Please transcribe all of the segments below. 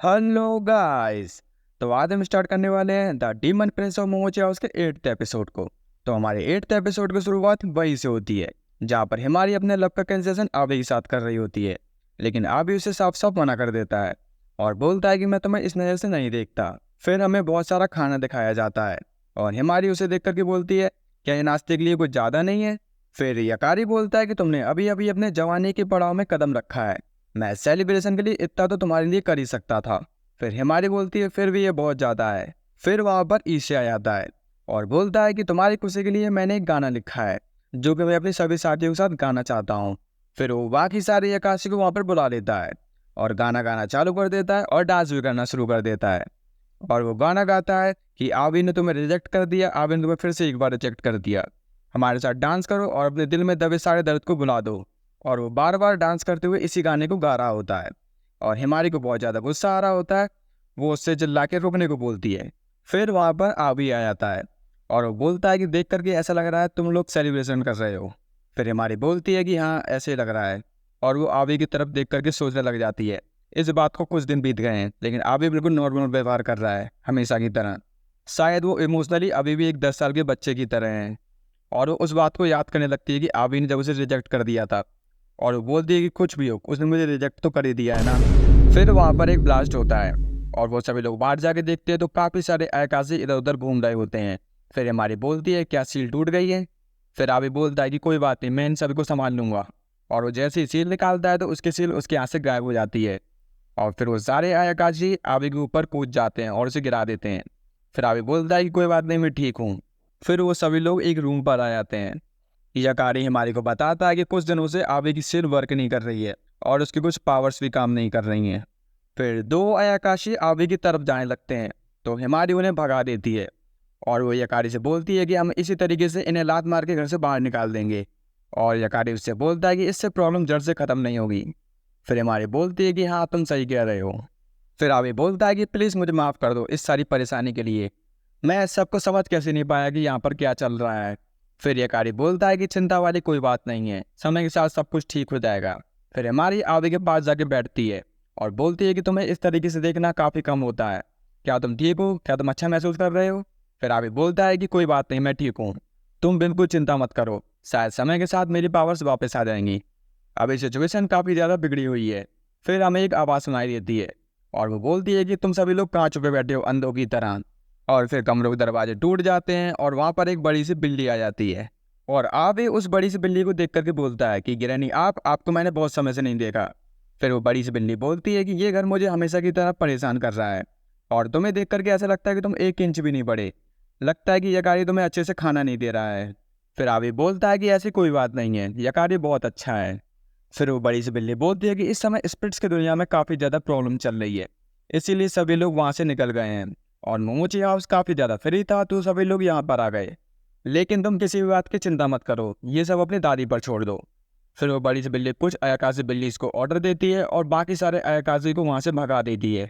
Hello guys. तो आज हम स्टार्ट करने वाले हैं the demon prince of Momochi house के 8th एपिसोड को। तो हमारे 8th एपिसोड की शुरुआत वहीं से होती है जहाँ पर हिमारी अपने लव का कंसेशन आबी के साथ कर रही होती है, लेकिन आबी उसे साफ साफ मना कर देता है और बोलता है कि मैं तुम्हें इस नज़र से नहीं देखता। फिर हमें बहुत सारा खाना दिखाया जाता है और हिमारी उसे देख करके बोलती है, क्या ये नाश्ते के लिए कुछ ज़्यादा नहीं है? फिर यकारी बोलता है कि तुमने अभी अभी अपने जवानी के पड़ाव में कदम रखा है, मैं सेलिब्रेशन के लिए इतना तो तुम्हारे लिए कर ही सकता था। फिर हिमारी बोलती है फिर भी ये बहुत ज़्यादा है। फिर वहाँ पर ईशा आता है और बोलता है कि तुम्हारी खुशी के लिए मैंने एक गाना लिखा है जो कि मैं अपने सभी साथियों के साथ गाना चाहता हूँ। फिर वो बाकी सारे आकाशी को वहाँ पर बुला लेता है और गाना गाना चालू कर देता है और डांस भी करना शुरू कर देता है। और वो गाना गाता है कि आबी ने तुम्हें रिजेक्ट कर दिया, आबी ने तुम्हें फिर से एक बार रिजेक्ट कर दिया, हमारे साथ डांस करो और अपने दिल में दबे सारे दर्द को भुला दो। और वो बार बार डांस करते हुए इसी गाने को गा रहा होता है और हिमारी को बहुत ज़्यादा गुस्सा आ रहा होता है। वो उससे चिल्ला के रुकने को बोलती है। फिर वहाँ पर आबी आ जाता है और वो बोलता है कि देख करके ऐसा लग रहा है तुम लोग सेलिब्रेशन कर रहे हो। फिर हिमारी बोलती है कि हाँ ऐसे ही लग रहा है और वो आबी की तरफ देख करके सोचने लग जाती है। इस बात को कुछ दिन बीत गए हैं लेकिन आबी बिल्कुल नॉर्मल व्यवहार कर रहा है हमेशा की तरह। शायद वो इमोशनली अभी भी एक 10 साल के बच्चे की तरह है। और वो उस बात को याद करने लगती है कि आबी ने जब उसे रिजेक्ट कर दिया था और वो बोलती है कि कुछ भी हो उसने मुझे रिजेक्ट तो कर ही दिया है ना। फिर वहाँ पर एक ब्लास्ट होता है और वो सभी लोग बाहर जाके देखते हैं तो काफ़ी सारे आकाशी इधर उधर घूम रहे होते हैं। फिर हमारी बोलती है क्या सील टूट गई है? फिर आबी बोलता है कि कोई बात नहीं, मैं इन सभी को संभाल लूंगा। और वो जैसे ही सील निकालता है तो उसकी सील उसके हाथ से गायब हो जाती है और फिर वो सारे आकाशी आबी के ऊपर कूद जाते हैं और उसे गिरा देते हैं। फिर आबी बोलता है कि कोई बात नहीं, मैं ठीक हूँ। फिर वो सभी लोग एक रूम पर आ जाते हैं। याकारी हिमारी को बताता है कि कुछ दिनों से आबी की सिर वर्क नहीं कर रही है और उसकी कुछ पावर्स भी काम नहीं कर रही हैं। फिर दो आकाशी आबी की तरफ जाने लगते हैं तो हिमारी उन्हें भगा देती है और वो यकारी से बोलती है कि हम इसी तरीके से इन्हें लात मार के घर से बाहर निकाल देंगे। और यकारी उससे बोलता है कि इससे प्रॉब्लम जड़ से ख़त्म नहीं होगी। फिर हिमारी बोलती है कि हाँ तुम सही कह रहे हो। फिर आबी बोलता है कि प्लीज़ मुझे माफ़ कर दो इस सारी परेशानी के लिए, मैं सबको समझ कैसे नहीं पाया कि यहाँ पर क्या चल रहा है। फिर यकारी बोलता है कि चिंता वाली कोई बात नहीं है, समय के साथ सब कुछ ठीक हो जाएगा। फिर हमारी आबी के पास जाके बैठती है और बोलती है कि तुम्हें इस तरीके से देखना काफ़ी कम होता है, क्या तुम ठीक हो? क्या तुम अच्छा महसूस कर रहे हो? फिर आबी बोलता है कि कोई बात नहीं, मैं ठीक हूँ, तुम बिल्कुल चिंता मत करो, शायद समय के साथ मेरी पावर्स वापस आ जाएंगी। अभी सिचुएशन काफ़ी ज़्यादा बिगड़ी हुई है। फिर हमें एक आवाज़ सुनाई देती है और वो बोलती है कि तुम सभी लोग कहाँ छुपे बैठे हो अंधों की तरह। और फिर कमरों के दरवाजे टूट जाते हैं और वहाँ पर एक बड़ी सी बिल्ली आ जाती है और आबे उस बड़ी सी बिल्ली को देख करके बोलता है कि गिरनी आपको मैंने बहुत समय से नहीं देखा। फिर वो बड़ी सी बिल्ली बोलती है कि ये घर मुझे हमेशा की तरह परेशान कर रहा है और तुम्हें देख करके ऐसा लगता है कि तुम 1 इंच भी नहीं बढ़े, लगता है कि यकारी तुम्हें अच्छे से खाना नहीं दे रहा है। फिर आबे बोलता है कि ऐसी कोई बात नहीं है, यकारी बहुत अच्छा है। फिर वो बड़ी सी बिल्ली बोलती है कि इस समय स्पिरिट्स की दुनिया में काफ़ी ज़्यादा प्रॉब्लम चल रही है, इसीलिए सभी लोग वहाँ से निकल गए हैं और मोमोची हाउस काफ़ी ज़्यादा फ्री था तो सभी लोग यहाँ पर आ गए। लेकिन तुम किसी भी बात की चिंता मत करो, ये सब अपनी दादी पर छोड़ दो। फिर वो बड़ी सी बिल्ली कुछ आकाशी बिल्ली को ऑर्डर देती है और बाकी सारे आकाशी को वहाँ से भगा देती है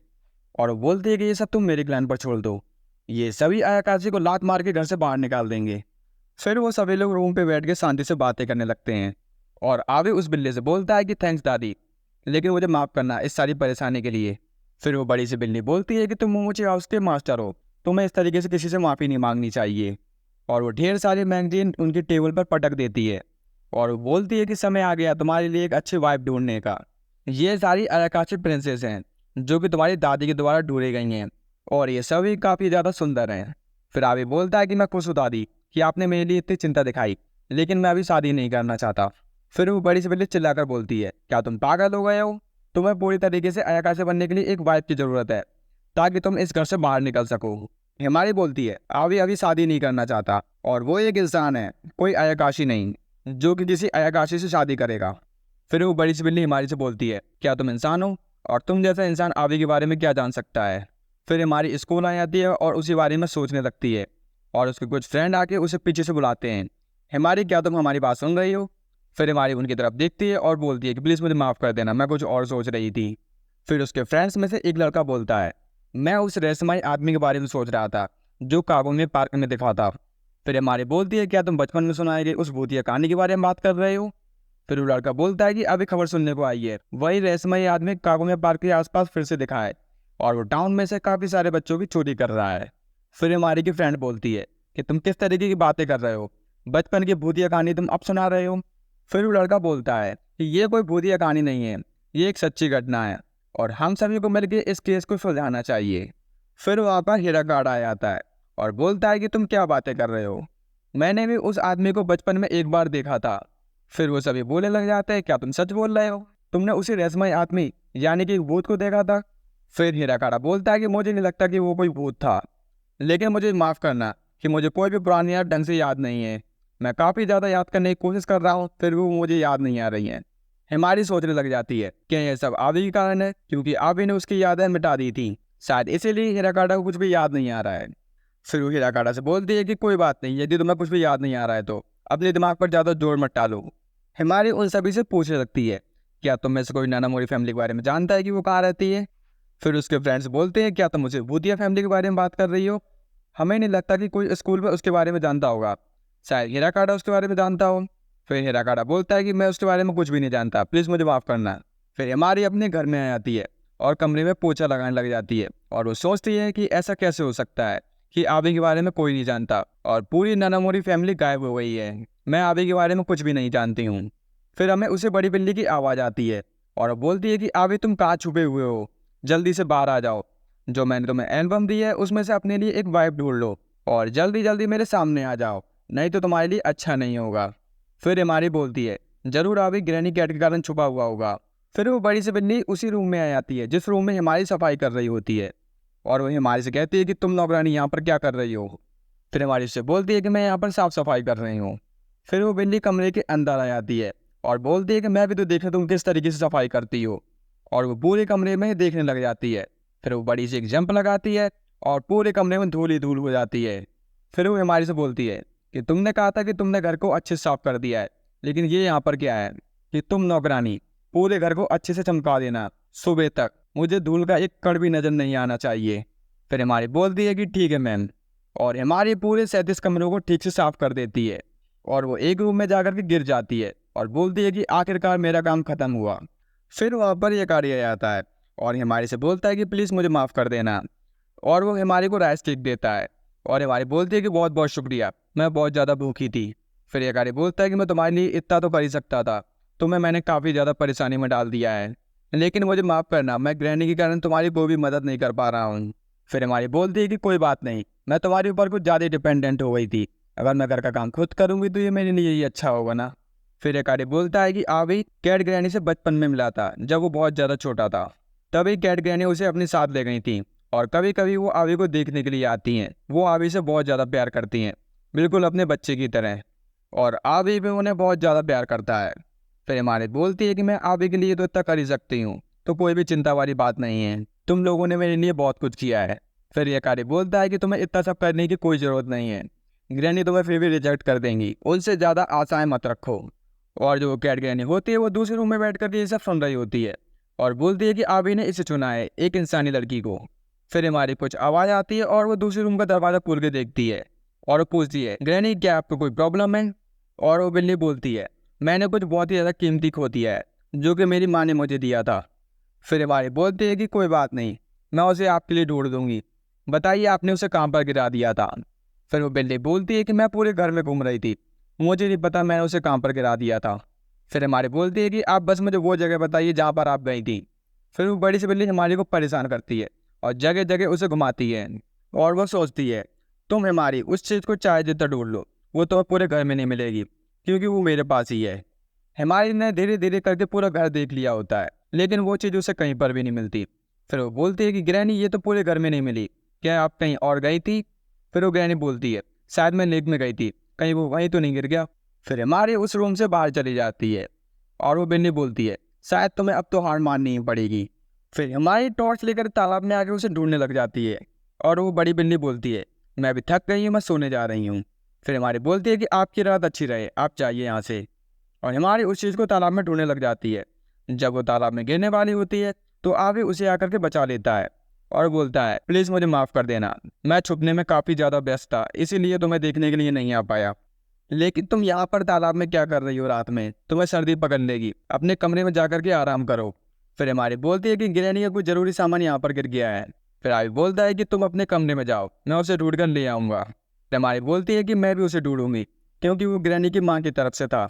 और वो बोलती है कि ये सब तुम मेरे क्लैन पर छोड़ दो, ये सभी आकाशी को लात मार के घर से बाहर निकाल देंगे। फिर वो सभी लोग रूम पे बैठ के शांति से बातें करने लगते हैं और आवे उस बिल्ली से बोलता है कि थैंक्स दादी, लेकिन मुझे माफ़ करना इस सारी परेशानी के लिए। फिर वो बड़ी सी बिल्ली बोलती है कि तुम मोमोची हाउस के मास्टर हो, तुम्हें इस तरीके से किसी से माफ़ी नहीं मांगनी चाहिए। और वो ढेर सारी मैगजीन उनकी टेबल पर पटक देती है और वो बोलती है कि समय आ गया तुम्हारे लिए एक अच्छी वाइफ ढूंढने का। ये सारी अराकाची प्रिंसेस हैं जो कि तुम्हारी दादी के द्वारा ढूंढी गई हैं और ये सभी काफ़ी ज़्यादा सुंदर हैं। फिर आवे बोलता है कि मैं खुश हूँ दादी कि आपने मेरे लिए इतनी चिंता दिखाई, लेकिन मैं अभी शादी नहीं करना चाहता। फिर वो बड़ी सी बिल्ली चिल्लाकर बोलती है, क्या तुम पागल हो गए हो? तुम्हें पूरी तरीके से आकाशी बनने के लिए एक वाइफ की ज़रूरत है ताकि तुम इस घर से बाहर निकल सको। हिमारी बोलती है अभी अभी शादी नहीं करना चाहता और वो एक इंसान है, कोई आकाशी नहीं, जो कि किसी आकाशी से शादी करेगा। फिर वो बड़ी सी बिल्ली हिमारी से बोलती है, क्या तुम इंसान हो और तुम जैसा इंसान आवी के बारे में क्या जान सकता है? फिर हिमारी स्कूल आ जाती है और उसी बारे में सोचने लगती है और उसके कुछ फ्रेंड आके उसे पीछे से बुलाते हैं, हिमारी क्या तुम हमारी बात सुन रही हो? फिर हिमारी उनकी तरफ देखती है और बोलती है कि प्लीज़ मुझे माफ़ कर देना, मैं कुछ और सोच रही थी। फिर उसके फ्रेंड्स में से एक लड़का बोलता है, मैं उस रहस्यमय आदमी के बारे में सोच रहा था जो काबुल में पार्क में दिखा था। फिर हिमारी बोलती है, क्या तुम बचपन में सुनाई गई उस भूतिया कहानी के बारे में बात कर रहे हो? फिर वो लड़का बोलता है कि अभी खबर सुनने को आई है, वही रहस्यमय आदमी काबुल में पार्क के आसपास फिर से दिखा है, और वो टाउन में से काफ़ी सारे बच्चों की चोरी कर रहा है। फिर हमारी की फ्रेंड बोलती है कि तुम किस तरीके की बातें कर रहे हो, बचपन की भूतिया कहानी तुम अब सुना रहे हो। फिर वो लड़का बोलता है कि ये कोई भूतिया कहानी नहीं है, ये एक सच्ची घटना है और हम सभी को मिलकर इस केस को सुलझाना चाहिए। फिर वहाँ पर हीराकाड आ जाता है और बोलता है कि तुम क्या बातें कर रहे हो, मैंने भी उस आदमी को बचपन में एक बार देखा था। फिर वो सभी बोलने लग जाते हैं, क्या तुम सच बोल रहे हो, तुमने उसी रहस्यमय आदमी यानी कि भूत को देखा था। फिर हीराकाड बोलता है कि मुझे नहीं लगता कि वो कोई भूत था, लेकिन मुझे माफ़ करना कि मुझे कोई भी पुरानी याद ढंग से याद नहीं है। मैं काफ़ी ज़्यादा याद करने की कोशिश कर रहा हूँ, फिर भी वो मुझे याद नहीं आ रही हैं। हिमारी सोचने लग जाती है कि यह सब आवी के कारण है, क्योंकि आवी ने उसकी यादें मिटा दी थी, शायद इसीलिए हीराकाडा को कुछ भी याद नहीं आ रहा है। फिर वो हीराकाडा से बोलती है कि कोई बात नहीं, यदि तुम्हें कुछ भी याद नहीं आ रहा है तो अपने दिमाग पर ज़्यादा जोर मत डालो। हिमारी उन सभी से पूछने लगती है, क्या तुम में से कोई नानामोरी फैमिली के बारे में जानता है कि वो कहाँ रहती है। फिर उसके फ्रेंड्स बोलते हैं, क्या तुम मुझे भूतिया फैमिली के बारे में बात कर रही हो, हमें नहीं लगता कि कोई स्कूल में उसके बारे में जानता होगा, शायद हीराकाडा उसके बारे में जानता हो। फिर हीराकाडा बोलता है कि मैं उसके बारे में कुछ भी नहीं जानता, प्लीज़ मुझे माफ़ करना। फिर हिमारी अपने घर में आ जाती है और कमरे में पोछा लगाने लग जाती है और वो सोचती है कि ऐसा कैसे हो सकता है कि आबी के बारे में कोई नहीं जानता और पूरी नानामोरी फैमिली गायब हो गई है, मैं आबी के बारे में कुछ भी नहीं जानती हूँ। फिर हमें उसे बड़ी बिल्ली की आवाज़ आती है और वो बोलती है कि आबी तुम कहाँ छुपे हुए हो, जल्दी से बाहर आ जाओ, जो मैंने तुम्हें एल्बम दी है उसमें से अपने लिए एक वाइफ ढूंढ लो और जल्दी जल्दी मेरे सामने आ जाओ, नहीं तो तुम्हारे लिए अच्छा नहीं होगा। फिर हिमारी बोलती है, जरूर आबी ग्रैनी कैट के कारण छुपा हुआ होगा। फिर वो बड़ी सी बिल्ली उसी रूम में आ जाती है जिस रूम में हिमारी सफाई कर रही होती है और वो हिमारी से कहती है कि तुम नौकरानी यहाँ पर क्या कर रही हो। फिर हिमारी उससे बोलती है कि मैं यहाँ पर साफ सफाई कर रही हूँ। फिर वो बिल्ली कमरे के अंदर आ जाती है और बोलती है कि मैं भी तो देखा तुम किस तरीके से सफाई करती हो, और वो पूरे कमरे में देखने लग जाती है। फिर वो बड़ी सी एक जंप लगाती है और पूरे कमरे में धूल ही धूल हो जाती है। फिर वो हिमारी से बोलती है कि तुमने कहा था कि तुमने घर को अच्छे से साफ कर दिया है, लेकिन ये यहाँ पर क्या है कि तुम नौकरानी पूरे घर को अच्छे से चमका देना, सुबह तक मुझे धूल का एक कण भी नजर नहीं आना चाहिए। फिर हिमारी बोलती है कि ठीक है मैम, और हिमारी पूरे 37 कमरों को ठीक से साफ कर देती है और वो एक रूम में जाकर के गिर जाती है और बोलती है कि आखिरकार मेरा काम खत्म हुआ। फिर वहाँ पर यह कार्य आता है और हिमारी से बोलता है कि प्लीज़ मुझे माफ़ कर देना, और वो हिमारी को राइस केक देता है और हिमारी बोलती है कि बहुत बहुत शुक्रिया, मैं बहुत ज़्यादा भूखी थी। फिर ये कार्य बोलता है कि मैं तुम्हारे लिए इतना तो कर ही सकता था, तुम्हें मैंने काफ़ी ज़्यादा परेशानी में डाल दिया है, लेकिन मुझे माफ़ करना, मैं ग्रहणी के कारण तुम्हारी कोई भी मदद नहीं कर पा रहा हूँ। फिर हिमारी बोलती है कि कोई बात नहीं, मैं तुम्हारे ऊपर कुछ ज़्यादा डिपेंडेंट हो गई थी, अगर मैं घर का काम खुद करूँगी तो ये मेरे लिए ही अच्छा होगा ना। फिर एक बोलता है कि आवी कैट ग्रैनी से बचपन में मिला था जब वो बहुत ज़्यादा छोटा था, तभी कैट ग्रैनी उसे अपने साथ ले गई थी और कभी कभी वो आवी को देखने के लिए आती हैं। वो आवी से बहुत ज़्यादा प्यार करती हैं, बिल्कुल अपने बच्चे की तरह, और आवी भी उन्हें बहुत ज़्यादा प्यार करता है। फिर इमारत बोलती है कि मैं आवी के लिए तो इतना कर ही सकती हूँ, तो कोई भी चिंता वाली बात नहीं है, तुम लोगों ने मेरे लिए बहुत कुछ किया है। फिर यह कार्य बोलता है कि तुम्हें इतना सब करने की कोई ज़रूरत नहीं है, ग्रैनी तुम्हें फिर भी रिजेक्ट कर देंगी, उनसे ज़्यादा आशाएं मत रखो। और जो कैट ग्रैनी होती है वो दूसरे रूम में बैठ कर ये सब सुन रही होती है और बोलती है कि आवी ने इसे चुना है, एक इंसानी लड़की को। फिर हमारी कुछ आवाज़ आती है और वो दूसरे रूम का दरवाज़ा खोल के देखती है और वो पूछती है, ग्रैनी क्या आपको कोई प्रॉब्लम है? और वो बिल्ली बोलती है, मैंने कुछ बहुत ही ज़्यादा कीमती खो दिया है जो कि मेरी माँ ने मुझे दिया था। फिर हमारी बोलती है कि कोई बात नहीं, मैं उसे आपके लिए ढूंढ दूंगी, बताइए आपने उसे कहाँ पर गिरा दिया था। फिर वो बिल्ली बोलती है कि मैं पूरे घर में घूम रही थी, मुझे नहीं पता मैंने उसे कहाँ पर गिरा दिया था। फिर हमारी बोलती है कि आप बस मुझे वो जगह बताइए जहाँ पर आप गई थी। फिर वो बड़ी सी बिल्ली हमारी को परेशान करती है और जगह जगह उसे घुमाती है और वो सोचती है, तुम हमारी उस चीज़ को चाहे जितना ढूंढ लो, वो तो पूरे घर में नहीं मिलेगी क्योंकि वो मेरे पास ही है। हमारी ने धीरे धीरे करके पूरा घर देख लिया होता है, लेकिन वो चीज़ उसे कहीं पर भी नहीं मिलती। फिर वो बोलती है कि ग्रैनी ये तो पूरे घर में नहीं मिली, क्या आप कहीं और गई थी? फिर वो ग्रैनी बोलती है, शायद मैं लेक में गई थी, कहीं वो वहीं तो नहीं गिर गया। फिर हमारी उस रूम से बाहर चली जाती है और वो बिल्ली बोलती है, शायद तुम्हें अब तो हार माननी ही पड़ेगी। फिर हमारी टॉर्च लेकर तालाब में आकर उसे ढूंढने लग जाती है और वो बड़ी बिल्ली बोलती है, मैं अभी थक गई हूँ, मैं सोने जा रही हूँ। फिर हमारी बोलती है कि आपकी रात अच्छी रहे, आप जाइए यहाँ से, और हमारी उस चीज़ को तालाब में ढूंढने लग जाती है। जब वो तालाब में गिरने वाली होती है तो आवी उसे आकर के बचा लेता है और बोलता है, प्लीज़ मुझे माफ़ कर देना, मैं छुपने में काफ़ी ज़्यादा व्यस्त था, इसीलिए तुम्हें देखने के लिए नहीं आ पाया, लेकिन तुम यहाँ पर तालाब में क्या कर रही हो रात में, तुम्हें सर्दी पकड़ लेगी, अपने कमरे में जाकर के आराम करो। फिर हमारी बोलती है कि ग्रैनी का कुछ जरूरी सामान यहाँ पर गिर गया है। फिर आवी बोलता है कि तुम अपने कमरे में जाओ, मैं उसे ढूंढ कर ले आऊँगा। फिर हमारी बोलती है कि मैं भी उसे ढूंढूंगी, क्योंकि वो ग्रैनी की माँ की तरफ से था।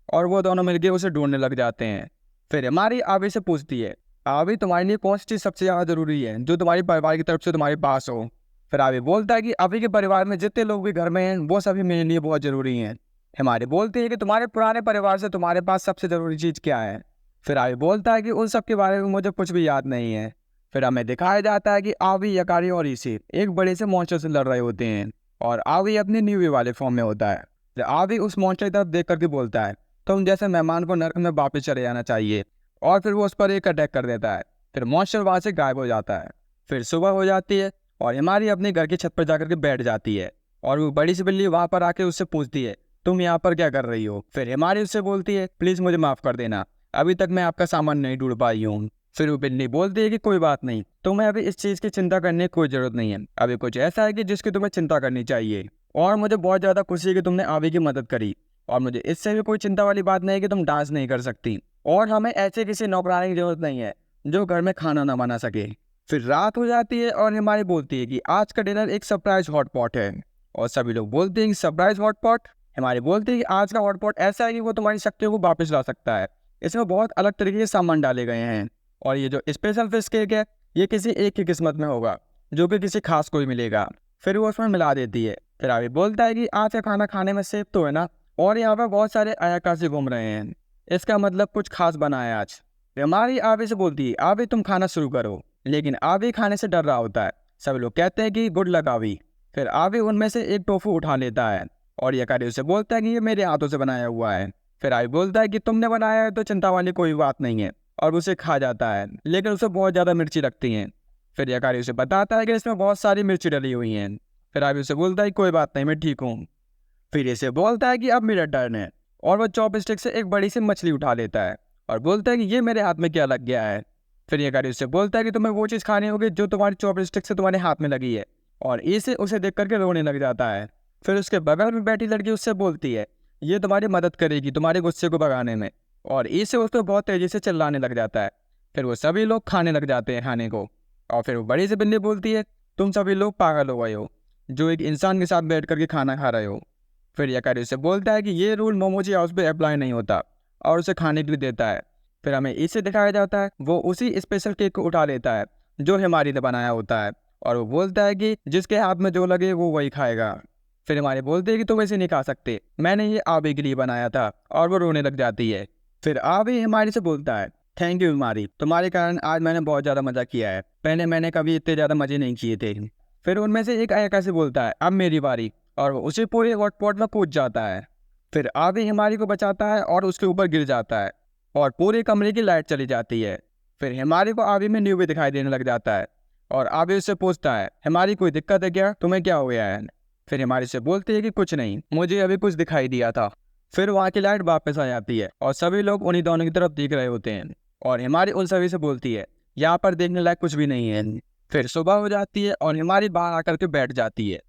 और वो दोनों मिलकर उसे ढूंढने लग जाते हैं। फिर हमारी आवी से पूछती है, आवी तुम्हारे लिए कौन सी चीज़ सबसे ज़्यादा ज़रूरी है जो तुम्हारी परिवार की तरफ से तुम्हारे पास हो। फिर आवी बोलता है कि अभी के परिवार में जितने लोग भी घर में हैं वो सभी मेरे लिए बहुत ज़रूरी हैं। हमारी बोलती है कि तुम्हारे पुराने परिवार से तुम्हारे पास सबसे ज़रूरी चीज़ क्या है। फिर आवी बोलता है कि उन सब के बारे में मुझे कुछ भी याद नहीं है। फिर हमें दिखाया जाता है कि आवी, यकारी और इसी एक बड़े से मॉन्स्टर से लड़ रहे होते हैं और आवी अपने न्यू वाले फॉर्म में होता है। फिर आवी उस मॉन्स्टर की तरफ देख करके बोलता है, तुम जैसे मेहमान को नरक में वापस चले जाना चाहिए। और फिर वो उस पर एक अटैक कर देता है। फिर मॉन्स्टर वहाँ से गायब हो जाता है। फिर सुबह हो जाती है और हमारी अपने घर की छत पर जाकर के बैठ जाती है। और वो बड़ी सी बिल्ली वहाँ पर आके उससे पूछती है, तुम यहाँ पर क्या कर रही हो। फिर हमारी उससे बोलती है, प्लीज़ मुझे माफ़ कर देना, अभी तक मैं आपका सामान नहीं ढूंढ पाई हूँ। फिर वो बिल्ली बोलती है कि कोई बात नहीं, तुम्हें अभी इस चीज़ की चिंता करने की कोई ज़रूरत नहीं है। अभी कुछ ऐसा है कि जिसकी तुम्हें चिंता करनी चाहिए। और मुझे बहुत ज़्यादा खुशी है कि तुमने आवी की मदद करी। और मुझे इससे भी कोई चिंता वाली बात नहीं है कि तुम डांस नहीं कर सकती। और हमें ऐसे किसी नौकरानी की जरूरत नहीं है जो घर में खाना ना बना सके। फिर रात हो जाती है और हमारी बोलती है कि आज का डिनर एक सरप्राइज हॉट पॉट है। और सभी लोग बोलते हैं कि सरप्राइज हॉट पॉट। हमारी बोलती है कि आज का हॉट पॉट ऐसा है कि वो तुम्हारी शक्तियों को वापस ला सकता है। इसमें बहुत अलग तरीके के सामान डाले गए हैं। और ये जो स्पेशल फिश केक है ये किसी एक की किस्मत में होगा जो कि किसी खास को ही मिलेगा। फिर वो उसमें मिला देती है। फिर आवी बोलता है कि आज का खाना खाने में सेफ तो है ना, और यहाँ पर बहुत सारे अयाकाशी घूम रहे हैं, इसका मतलब कुछ खास बना है आज। हमारी आवी से बोलती है, आवी तुम खाना शुरू करो। लेकिन आवी खाने से डर रहा होता है। सब लोग कहते हैं कि गुड लक आवी। फिर आवी उनमें से एक टोफू उठा लेता है और यकारी उसे बोलता है कि ये मेरे हाथों से बनाया हुआ है। फिर आवी बोलता है कि तुमने बनाया है तो चिंता वाली कोई बात नहीं है, और उसे खा जाता है, लेकिन उसे बहुत ज़्यादा मिर्ची लगती हैं। फिर यकारी उसे बताता है कि इसमें बहुत सारी मिर्ची डली हुई हैं। फिर आवी उसे बोलता है कोई बात नहीं, मैं ठीक हूँ। फिर इसे बोलता है कि अब मेरा टर्न है, और वो चॉपस्टिक से एक बड़ी सी मछली उठा लेता है और बोलता है कि ये मेरे हाथ में क्या लग गया है। फिर ये गाड़ी उससे बोलता है कि तुम्हें वो चीज़ खानी होगी जो तुम्हारी चॉपस्टिक से तुम्हारे हाथ में लगी है, और इसे उसे देख करके रोने लग जाता है। फिर उसके बगल में बैठी लड़की उससे बोलती है, ये तुम्हारी मदद करेगी तुम्हारे गुस्से को भगाने में, और इसे उसको बहुत तेज़ी से चिल्लाने लग जाता है। फिर वो सभी लोग खाने लग जाते हैं खाने को। और फिर वो बड़ी सी बिल्ली बोलती है, तुम सभी लोग पागल हो गए हो जो एक इंसान के साथ बैठ करके खाना खा रहे हो। फिर यकारी उससे बोलता है कि ये रूल मोमोजी हाउस पे अप्लाई नहीं होता, और उसे खाने के लिए देता है। फिर हमें इसे दिखाया जाता है वो उसी स्पेशल केक को उठा लेता है जो हमारी ने बनाया होता है, और वो बोलता है कि जिसके हाथ में जो लगे वो वही खाएगा। फिर हमारे बोलते हैं कि तुम ऐसे नहीं खा सकते, मैंने ये आबी के लिए बनाया था, और वो रोने लग जाती है। फिर आबी हमारी से बोलता है, थैंक यू हमारी, तुम्हारे कारण आज मैंने बहुत ज़्यादा मज़ा किया है, पहले मैंने कभी इतने ज़्यादा मज़े नहीं किए थे। फिर उनमें से एक आयका से बोलता है, अब मेरी बारी, और वो उसी पूरे हॉटपॉट में कूद जाता है। फिर आबी हिमारी को बचाता है और उसके ऊपर गिर जाता है, और पूरे कमरे की लाइट चली जाती है। फिर हिमारी को आबी में न्यू भी दिखाई देने लग जाता है, और आबी उससे पूछता है, हिमारी कोई दिक्कत है क्या, तुम्हें क्या हो गया है। फिर हिमारी से बोलती है कि कुछ नहीं, मुझे अभी कुछ दिखाई दिया था। फिर वहाँ की लाइट वापस आ जाती है और सभी लोग उन्हीं दोनों की तरफ देख रहे होते हैं, और हिमारी उन सभी से बोलती है, यहाँ पर देखने लायक कुछ भी नहीं है। फिर सुबह हो जाती है और हिमारी बाहर आकर के बैठ जाती है।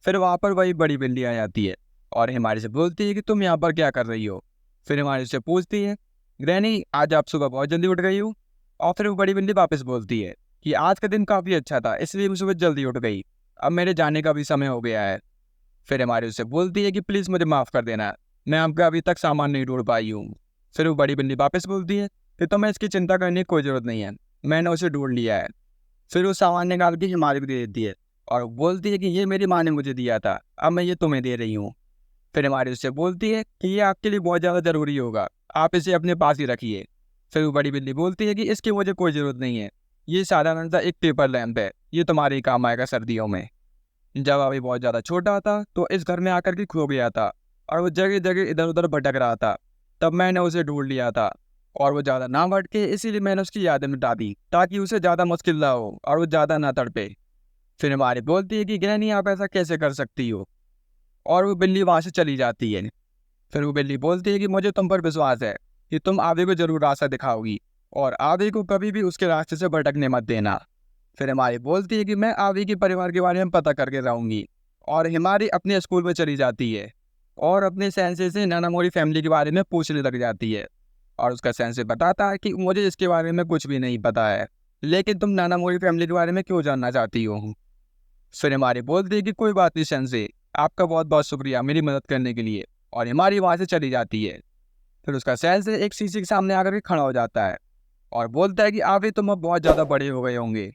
फिर वहाँ पर वही बड़ी बिल्ली आ जाती है और हिमारी से बोलती है कि तुम यहाँ पर क्या कर रही हो। फिर हिमारी से पूछती है, ग्रैनी आज आप सुबह बहुत जल्दी उठ गई हो। और फिर वो बड़ी बिल्ली वापस बोलती है कि आज का दिन काफ़ी अच्छा था, इसलिए मैं सुबह जल्दी उठ गई, अब मेरे जाने का भी समय हो गया है। फिर हिमारी उससे बोलती है कि प्लीज़ मुझे माफ़ कर देना, मैं आपका अभी तक सामान नहीं ढूंढ पाई हूँ। फिर वो बड़ी बिल्ली वापस बोलती है कि तुम्हें इसकी चिंता करने की कोई ज़रूरत नहीं है, मैंने उसे ढूंढ लिया है। फिर वो सामान निकाल के हिमारी को दे देती है और बोलती है कि ये मेरी माँ ने मुझे दिया था, अब मैं ये तुम्हें दे रही हूँ। फिर हिमारी उससे बोलती है कि ये आपके लिए बहुत ज़्यादा ज़रूरी होगा, आप इसे अपने पास ही रखिए। फिर वो बड़ी बिल्ली बोलती है कि इसकी मुझे कोई ज़रूरत नहीं है, ये साधारण सा एक पेपर लैंप है, ये तुम्हारे ही काम आएगा सर्दियों में। जब अभी बहुत ज़्यादा छोटा था तो इस घर में आकर के खो गया था, और वो जगह जगह इधर उधर भटक रहा था, तब मैंने उसे ढूंढ लिया था, और वो ज़्यादा ना भटके इसीलिए मैंने उसकी यादें मिटा दी ताकि उसे ज़्यादा मुश्किल ना हो और वो ज़्यादा ना तड़पे। फिर हमारी बोलती है कि ग्रैनी आप ऐसा कैसे कर सकती हो, और वो बिल्ली वहाँ से चली जाती है। फिर वो बिल्ली बोलती है कि मुझे तुम पर विश्वास है कि तुम आवे को जरूर रास्ता दिखाओगी, और आवे को कभी भी उसके रास्ते से भटकने मत देना। फिर हिमारी बोलती है कि मैं आवी के परिवार के बारे में पता करके रहूँगी, और हिमारी अपने स्कूल में चली जाती है और अपने सेंसे से नानामोरी फैमिली के बारे में पूछने लग जाती है। और उसका सेंसे बताता है कि मुझे इसके बारे में कुछ भी नहीं पता है, लेकिन तुम नाना मोरी फैमिली के बारे में क्यों जानना चाहती हो। फिर हिमारी बोलती है कि कोई बात नहीं सेंसे, आपका बहुत बहुत शुक्रिया मेरी मदद करने के लिए, और हिमारी वहाँ से चली जाती है। फिर उसका सेंसे एक शीशे के सामने आकर के खड़ा हो जाता है और बोलता है कि आप ही तुम अब बहुत ज़्यादा बड़े हो गए होंगे,